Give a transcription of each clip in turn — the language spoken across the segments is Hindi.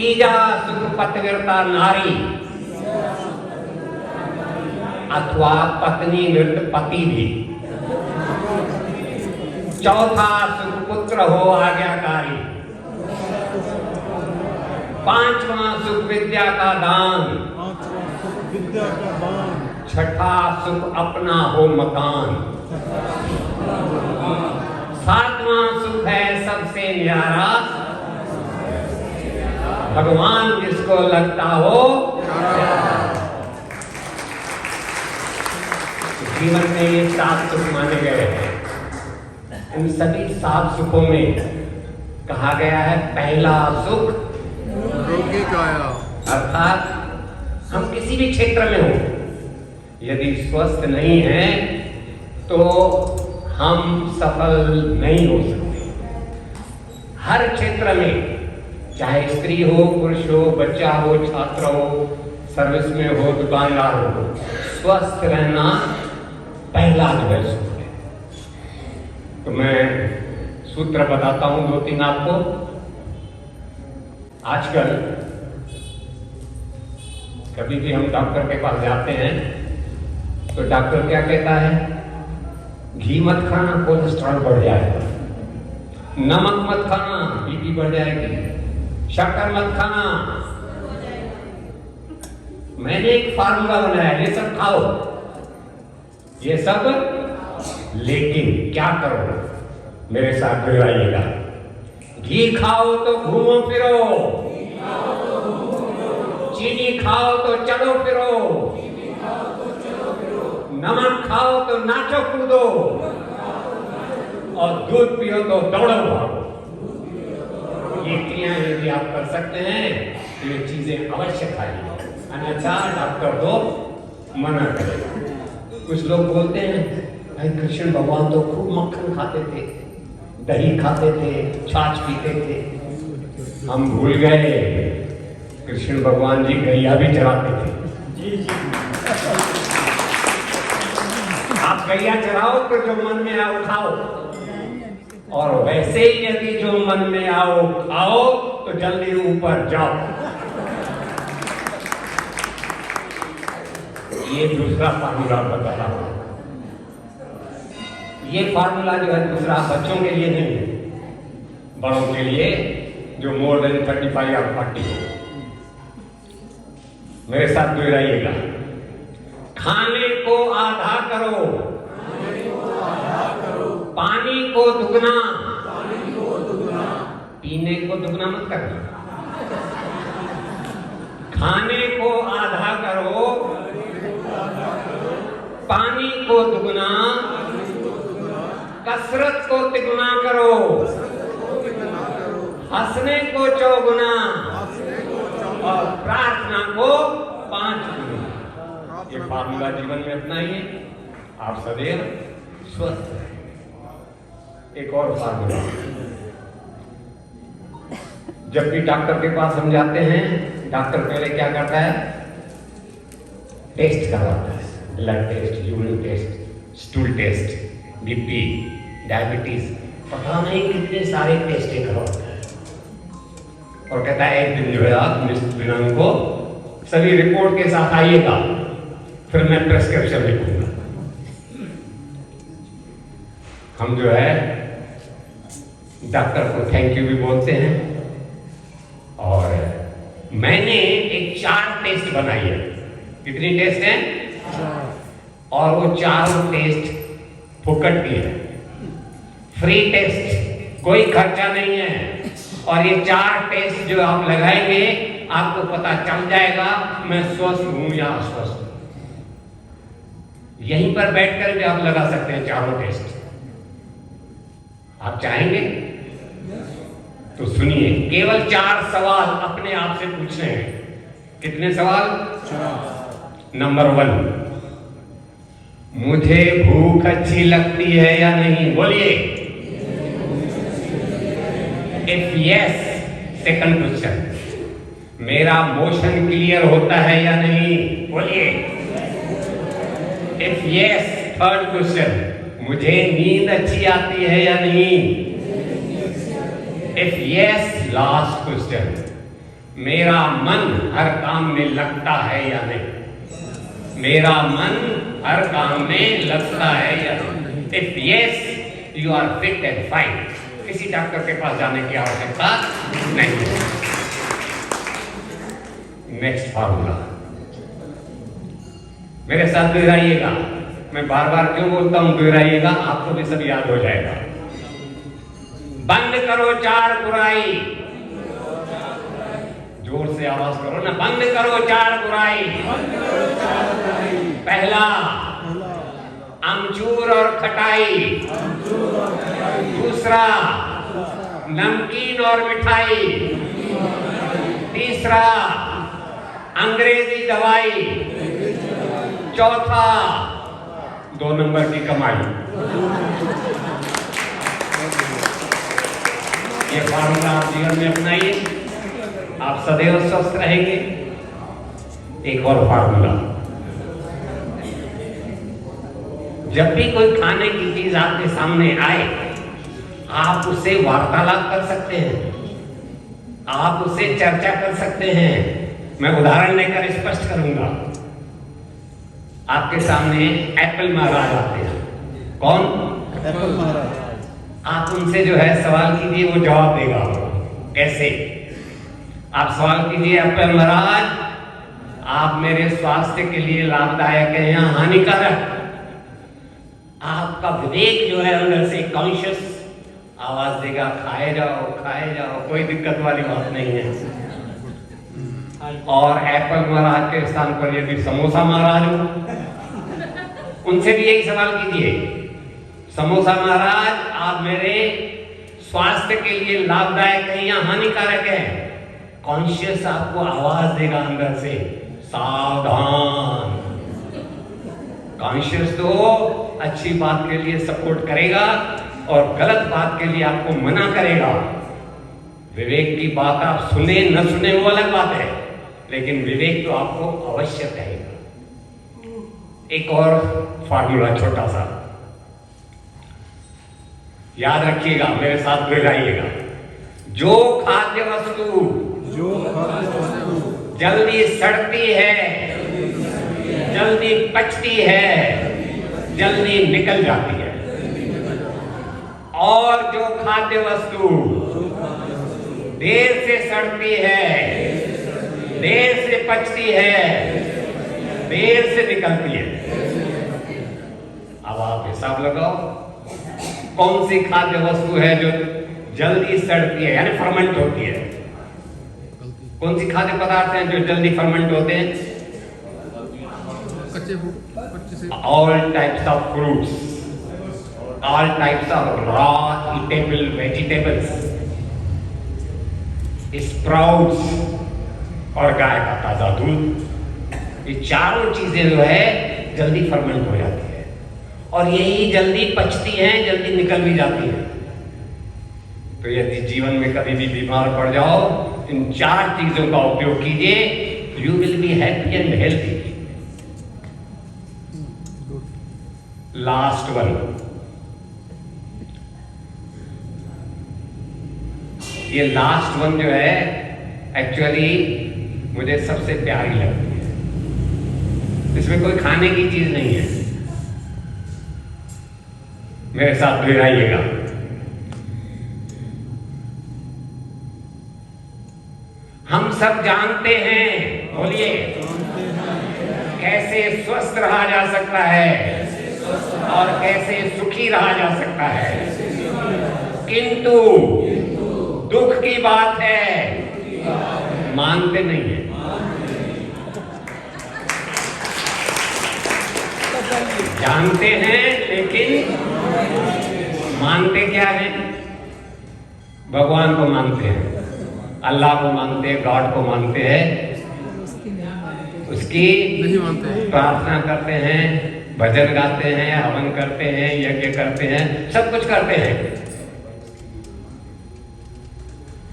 तीजा सुख पतिव्रता नारी अथवा पत्नी मृत पति भी। चौथा सुख पुत्र हो आज्ञाकारी। पांचवा सुख विद्या का दान। छठा सुख अपना हो मकान। सातवां सुख है सबसे न्यारा, भगवान जिसको लगता हो। जीवन में ये 7 सुख माने गए हैं। इन सभी 7 सुखों में कहा गया है पहला सुख रोगी काया। अर्थात हम किसी भी क्षेत्र में हो, यदि स्वस्थ नहीं है तो हम सफल नहीं हो सकते। हर क्षेत्र में, चाहे स्त्री हो, पुरुष हो, बच्चा हो, छात्र हो, सर्विस में हो, दुकानदार हो, स्वस्थ रहना पहला लेवल सुख है। तो मैं सूत्र बताता हूं 2-3 आपको। आजकल कभी भी हम डॉक्टर के पास जाते हैं तो डॉक्टर क्या कहता है? घी मत खाना, कोलेस्ट्रॉल बढ़ जाएगा। नमक मत खाना, बीपी बढ़ जाएगी। शक्कर मत खाना। मैंने एक फार्मूला बनाया, ये सब खाओ, ये सब, लेकिन क्या करो? मेरे साथ दोहराइएगा। घी खाओ तो घूमो फिरो, चीनी खाओ तो चलो फिरो, नमक खाओ तो नाचो कूदो, और दूध पियो तो दौड़ो भागो। ये क्रियाएं यदि आप कर सकते हैं तो ये चीजें अवश्य खाइए, अन्यथा डॉक्टर तो मना करेगा। कुछ लोग बोलते हैं भाई कृष्ण भगवान तो खूब मक्खन खाते थे, दही खाते थे, छाछ पीते थे। हम भूल गए कृष्ण भगवान जी गैया भी चराते थे। जी जी। आप गैया चराओ तो जो मन में आओ खाओ, और वैसे ही यदि जो मन में आओ खाओ तो जल्दी ऊपर जाओ। ये दूसरा फार्मूला बता रहा हूं। ये फार्मूला जो है दूसरा बच्चों के लिए नहीं है, बड़ों के लिए जो मोर देन 35 और 40 हो। मेरे साथ दोहराइएगा। खाने को आधा करो, पानी को दुगना, पीने को दुगना मत करना। खाने को आधा करो, पानी को दुगना, कसरत को तिगुना करो, हंसने को चौगुना, और प्रार्थना को 5 गुना। ये फार्मूला जीवन में अपनाइए, आप सदैव स्वस्थ रहें। एक और फार्मूला, जब भी डॉक्टर के पास हम जाते हैं, डॉक्टर पहले क्या करता है? टेस्ट करवाता है, blood test, urine test, stool test, BP, diabetes, पता नहीं कितने सारे टेस्ट करवाता है। और कहता है एक दिन जो है आप दिनांक को सभी रिपोर्ट के साथ आइएगा, फिर मैं प्रेस्क्रिप्शन लिखूंगा। हम जो है डॉक्टर को थैंक यू भी बोलते हैं। और मैंने एक 4 टेस्ट बनाई है। कितनी टेस्ट है? और वो 4 टेस्ट फुकट की है, फ्री टेस्ट, कोई खर्चा नहीं है। और ये 4 टेस्ट जो आप लगाएंगे आपको पता चल जाएगा मैं स्वस्थ हूं या अस्वस्थ हूं। यहीं पर बैठकर भी आप लगा सकते हैं 4 टेस्ट। आप चाहेंगे तो सुनिए, केवल 4 सवाल अपने आप से पूछने हैं। कितने सवाल? 4। नंबर 1, मुझे भूख अच्छी लगती है या नहीं? बोलिए। इफ यस, सेकंड क्वेश्चन, मेरा मोशन क्लियर होता है या नहीं? बोलिए। इफ यस, थर्ड क्वेश्चन, मुझे नींद अच्छी आती है या नहीं? इफ यस, लास्ट क्वेश्चन, मेरा मन हर काम में लगता है या नहीं? मेरा मन हर काम में लगता है या नहीं? If yes, you are fit and fine. किसी डॉक्टर के पास जाने की आवश्यकता नहीं। नेक्स्ट फार्मूला मेरे साथ दोहराइएगा। मैं बार बार क्यों बोलता हूं दोहराइएगा, आपको भी सब याद हो जाएगा। बंद करो चार बुराई, जोर से आवाज करो ना, बंद करो चार बुराई। पहला, अमचूर और खटाई। दूसरा, नमकीन और मिठाई। तीसरा, अंग्रेजी दवाई। चौथा, 2 नंबर की कमाई। ये फार्मूला आप जीवन में अपनाइए, आप सदैव स्वस्थ रहेंगे। एक और फार्मूला, जब भी कोई खाने की चीज आपके सामने आए, आप उससे वार्तालाप कर सकते हैं, आप उससे चर्चा कर सकते हैं। मैं उदाहरण लेकर स्पष्ट करूंगा। आपके सामने एप्पल महाराज आते हैं। कौन? एप्पल महाराज। आप उनसे जो है सवाल कीजिए, वो जवाब देगा। कैसे? आप सवाल कीजिए, एप्पल महाराज आप मेरे स्वास्थ्य के लिए लाभदायक है या हानिकारक? आपका विवेक जो है अंदर से कॉन्शियस आवाज देगा, खाए जाओ, कोई दिक्कत वाली बात नहीं है। और एप्पल महाराज के स्थान पर यदि समोसा महाराज हो, उनसे भी यही सवाल कीजिए, समोसा महाराज आप मेरे स्वास्थ्य के लिए लाभदायक है या हानिकारक है? कॉन्शियस आपको आवाज देगा अंदर से, सावधान। कॉन्शियस तो अच्छी बात के लिए सपोर्ट करेगा और गलत बात के लिए आपको मना करेगा। विवेक की बात आप सुने न सुने वो अलग बात है, लेकिन विवेक तो आपको अवश्य कहेगा। एक और फार्मूला छोटा सा याद रखिएगा, मेरे साथ दोहराइएगा। जो खाद्य वस्तु जल्दी सड़ती है, जल्दी पचती है, जल्दी निकल जाती है, और जो खाद्य वस्तु देर से सड़ती है, देर से पचती है, देर से निकलती है। अब आप हिसाब लगाओ, कौन सी खाद्य वस्तु है जो जल्दी सड़ती है यानी फर्मेंट होती है? कौन सी खाद्य पदार्थ हैं जो जल्दी फर्मेंट होते हैं? All types of fruits, all types of raw eatable vegetables, sprouts और गाय का ताजा दूध। ये चारों चीजें जो है जल्दी फर्मेंट हो जाती है और यही जल्दी पचती हैं, जल्दी निकल भी जाती हैं। तो यदि जीवन में कभी भी बीमार पड़ जाओ, इन 4 चीजों का उपयोग कीजिए, you will be happy and healthy. Last one, ये लास्ट वन जो है एक्चुअली मुझे सबसे प्यारी लगती है। इसमें कोई खाने की चीज नहीं है, मेरे साथ दोहराइएगा। हम सब जानते हैं, बोलिए, कैसे स्वस्थ रहा जा सकता है और कैसे सुखी रहा जा सकता है, किंतु दुख की बात है मानते नहीं है। जानते हैं लेकिन मानते क्या है? भगवान को मानते हैं, अल्लाह को मानते हैं, गॉड को मानते हैं, उसकी नहीं मानते, प्रार्थना करते हैं, भजन गाते हैं, हवन करते हैं, यज्ञ करते हैं, सब कुछ करते हैं।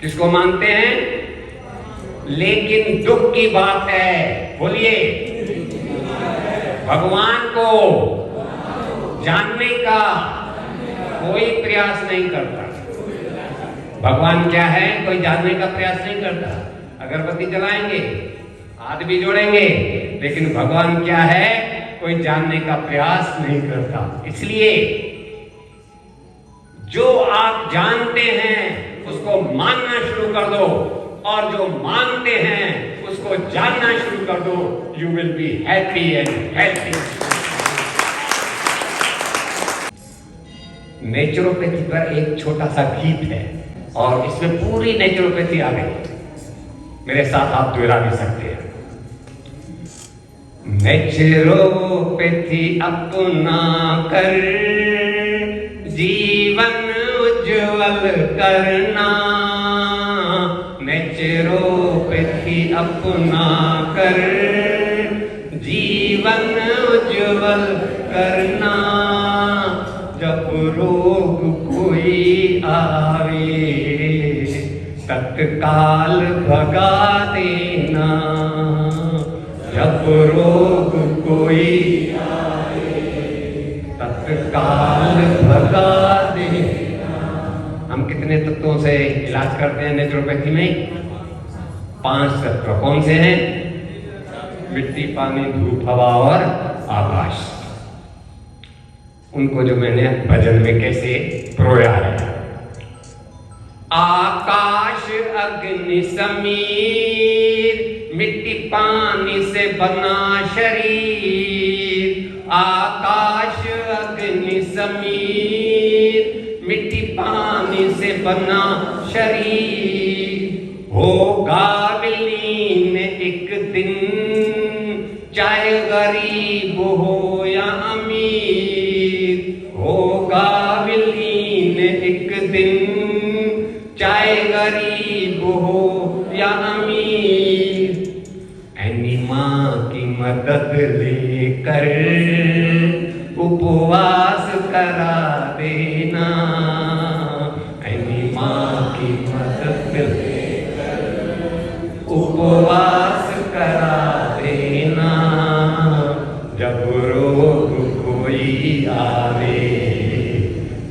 किसको मानते हैं? लेकिन दुख की बात है, बोलिए, भगवान को जानने का कोई प्रयास नहीं करता। भगवान क्या है, कोई जानने का प्रयास नहीं करता। अगरबत्ती जलाएंगे, हाथ भी जोड़ेंगे, लेकिन भगवान क्या है कोई जानने का प्रयास नहीं करता। इसलिए जो आप जानते हैं उसको मानना शुरू कर दो, और जो मानते हैं उसको जानना शुरू कर दो। You will be happy and healthy. Naturopathy पर एक छोटा सा गीत है और इसमें पूरी नेचुरोपैथी आ गई। मेरे साथ आप दोहरा भी सकते हैं। नेचुरोपैथी अपना कर, जीवन उज्जवल करना। नेचुरोपैथी अपना कर, जीवन उज्जवल करना। जब रोग कोई आवे तत्काल भगा देना। जब रोग कोई आवे तत्काल भगा देना। हम कितने तत्वों से इलाज करते हैं नेचुरोपैथी में? 5 तत्व। कौन से हैं? मिट्टी, पानी, धूप, हवा और आकाश। उनको जो मैंने भजन में कैसे प्रोया है। आकाश अग्नि समीर, मिट्टी पानी से बना शरीर। आकाश अग्नि समीर, मिट्टी पानी से बना शरीर। होगा विलीन एक दिन, चाहे गरीब हो या अमीर। होगा विलीन एक दिन, चाहे गरीब हो या अमीर। एनिमा की मदद लेकर उपवास करा देना। एनिमा की मदद लेकर उपवास करा देना। जब रोग कोई आवे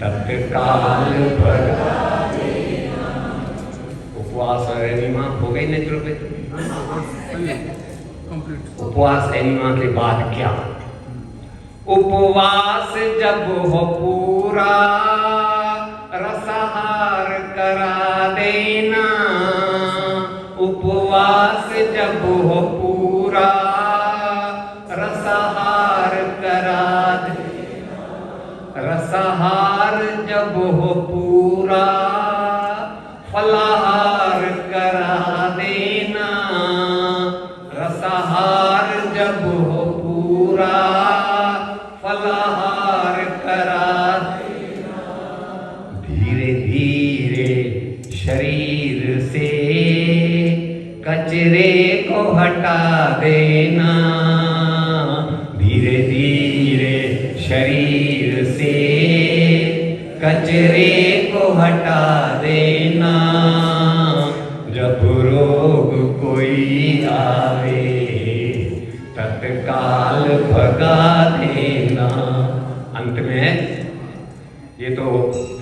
तत्काल भगा देना। उपवास और एनिमा हो गई नेचुरोपैथी। उपवास एनिमा के बाद क्या? उपवास जब हो पूरा, रसाहार करा देना। उपवास जब हो पूरा, रसाहार करा देना। रसाहार जब हो पूरा, फलाहार करा देना। रसाहार जब हो पूरा, फलाहार करा देना। धीरे धीरे शरीर से कचरे को हटा देना। धीरे धीरे शरीर से कचरे को हटा देना। जब रोग कोई आवे तत्काल भगा देना। अंत में ये तो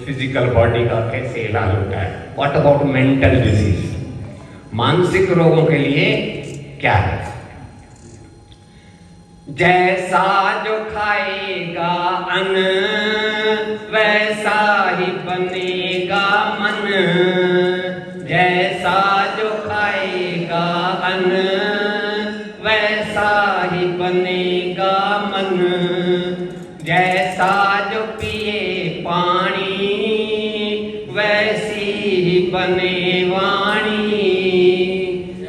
फिजिकल बॉडी का कैसे इलाज होता है। What about mental disease? मानसिक रोगों के लिए क्या है? जैसा जो खाएगा अन्न, वैसा ही बनेगा मन। जैसा जो खाएगा अन्न, वैसा ही बनेगा मन। जैसा जो पिए पानी, वैसी ही बने वाणी।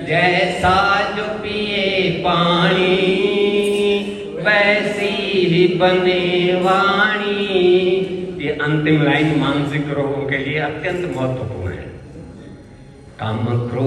जैसा जो पिए पानी, वैसी ही बने वाणी। ये अंतिम लाइन मानसिक रोगों के लिए अत्यंत महत्वपूर्ण है। काम क्रोध